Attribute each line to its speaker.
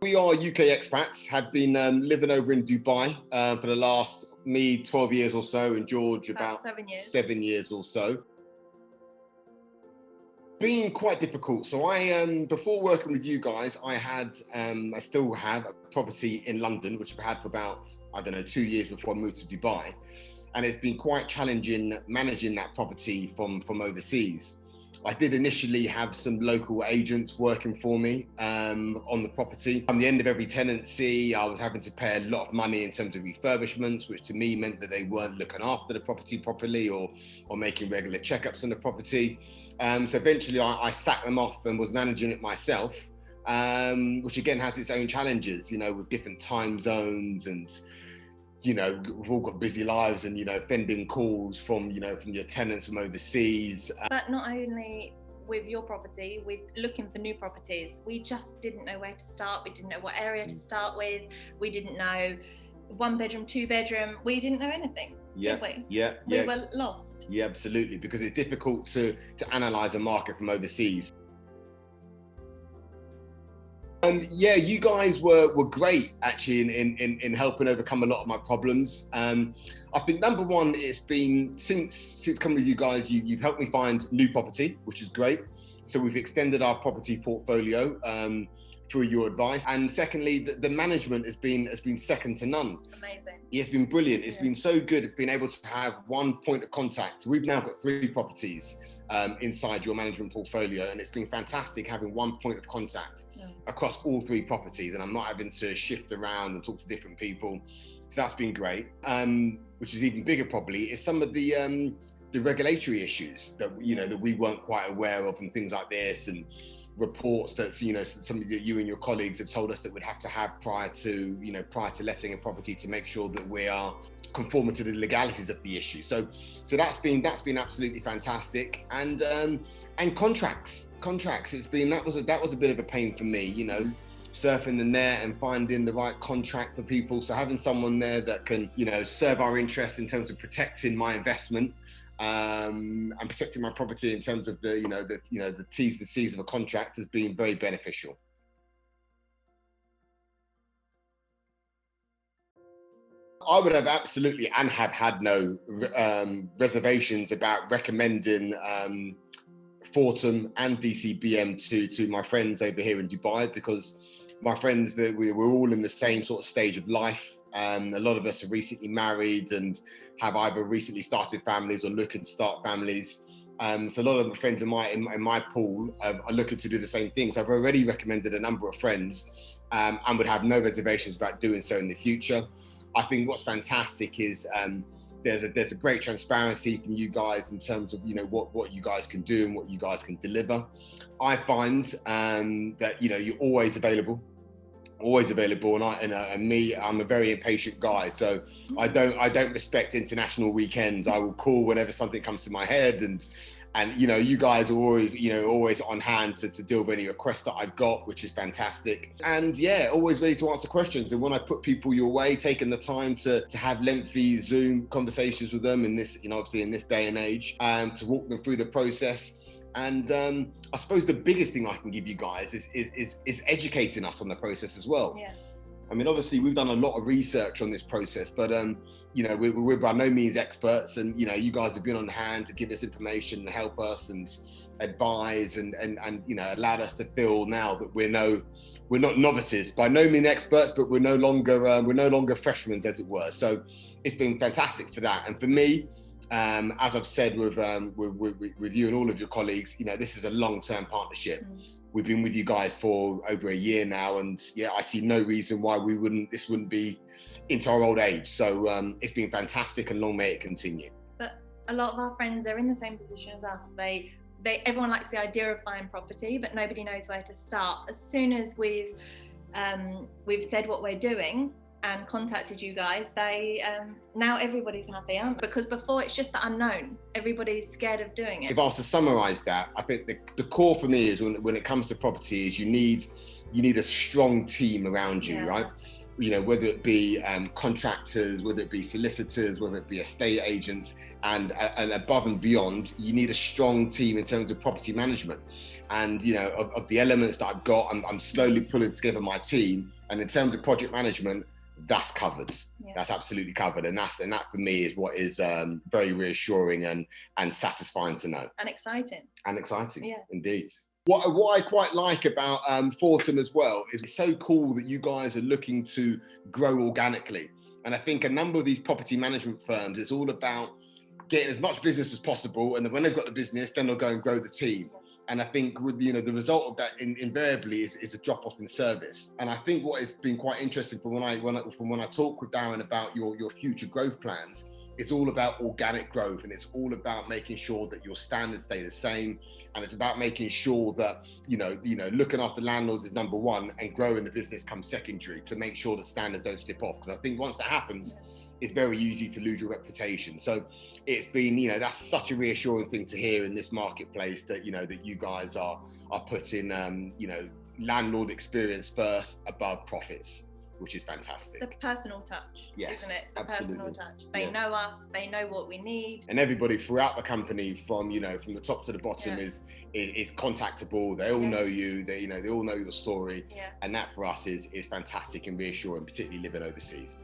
Speaker 1: We are UK expats, have been living over in Dubai for the last, 12 years or so, and George about 7 years or so. Been quite difficult. So before working with you guys, I still have a property in London, which I've had for about, 2 years before I moved to Dubai. And it's been quite challenging managing that property from overseas. I did initially have some local agents working for me on the property. At the end of every tenancy, I was having to pay a lot of money in terms of refurbishments, which to me meant that they weren't looking after the property properly or making regular checkups on the property. So eventually I sacked them off and was managing it myself, which again has its own challenges, with different time zones and we've all got busy lives and, fending calls from your tenants from overseas.
Speaker 2: But not only with your property, with looking for new properties, we just didn't know where to start. We didn't know what area to start with. We didn't know 1 bedroom, 2 bedroom. We didn't know anything.
Speaker 1: Yeah,
Speaker 2: did we?
Speaker 1: Yeah.
Speaker 2: We were lost.
Speaker 1: Yeah, absolutely, because it's difficult to analyze a market from overseas. You guys were great actually in helping overcome a lot of my problems. I think number one, it's been since coming with you guys, you've helped me find new property, which is great. So we've extended our property portfolio through your advice. And secondly, the management has been second to none.
Speaker 2: Amazing.
Speaker 1: It's been brilliant. It's been so good at being able to have one point of contact. We've now got 3 properties inside your management portfolio, and it's been fantastic having one point of contact across all 3 properties, and I'm not having to shift around and talk to different people. So that's been great. Which is even bigger probably is some of the regulatory issues that that we weren't quite aware of, and things like this, and reports that something that you and your colleagues have told us that we'd have to have prior to letting a property, to make sure that we are conforming to the legalities of the issue. So that's been absolutely fantastic. And contracts. It's been that was a bit of a pain for me, surfing the net and finding the right contract for people. So having someone there that can serve our interests in terms of protecting my investment, and protecting my property in terms of the T's and C's of a contract has been very beneficial. I would have absolutely and have had no reservations about recommending Fortum and DCBM to my friends over here in Dubai, because my friends, that we're all in the same sort of stage of life. A lot of us are recently married and have either recently started families or looking to start families. So a lot of the friends in my pool are looking to do the same thing. So I've already recommended a number of friends and would have no reservations about doing so in the future. I think what's fantastic is there's a great transparency from you guys in terms of what you guys can do and what you guys can deliver. I find that you're always available, and me, I'm a very impatient guy, so I don't respect international weekends. I will call whenever something comes to my head, and you guys are always on hand to deal with any requests that I've got, which is fantastic. And always ready to answer questions. And when I put people your way, taking the time to have lengthy Zoom conversations with them in this, obviously in this day and age, to walk them through the process. And I suppose the biggest thing I can give you guys is educating us on the process as well.
Speaker 2: Yeah.
Speaker 1: I mean, obviously we've done a lot of research on this process, but we're by no means experts, and you guys have been on hand to give us information and help us and advise and allowed us to feel now that we're not novices, by no means experts, but we're no longer freshmen, as it were. So it's been fantastic for that. And for me, as I've said with you and all of your colleagues, this is a long-term partnership. We've been with you guys for over a year now, and I see no reason why this wouldn't be into our old age. So it's been fantastic, and long may it continue.
Speaker 2: But a lot of our friends, they're in the same position as us. Everyone likes the idea of buying property, but nobody knows where to start. As soon as we've said what we're doing and contacted you guys, now everybody's happy, aren't they? Because before it's just the unknown. Everybody's scared of doing it.
Speaker 1: If I was to summarize that, I think the core for me is when it comes to property is you need a strong team around you, right? whether it be contractors, whether it be solicitors, whether it be estate agents, and above and beyond, you need a strong team in terms of property management. And of the elements that I've got, I'm slowly pulling together my team. And in terms of project management, that's covered. Yeah. That's absolutely covered, and that for me is what is very reassuring and satisfying to know.
Speaker 2: And exciting.
Speaker 1: Yeah, indeed. What I quite like about Fortum as well is it's so cool that you guys are looking to grow organically. And I think a number of these property management firms, it's all about getting as much business as possible, and then when they've got the business, then they'll go and grow the team. And I think with the result of that invariably is a drop off in service. And I think what has been quite interesting from when I talk with Darren about your future growth plans, it's all about organic growth, and it's all about making sure that your standards stay the same, and it's about making sure that looking after landlords is number one, and growing the business comes secondary, to make sure that standards don't slip off. Because I think once that happens, it's very easy to lose your reputation. So it's been, that's such a reassuring thing to hear in this marketplace, that that you guys are putting landlord experience first above profits, which is fantastic.
Speaker 2: The personal touch,
Speaker 1: yes,
Speaker 2: isn't it? The
Speaker 1: absolutely.
Speaker 2: Personal touch. They know us, they know what we need.
Speaker 1: And everybody throughout the company, from from the top to the bottom, is contactable. They all know you. They all know your story. Yeah. And that for us is fantastic and reassuring, particularly living overseas.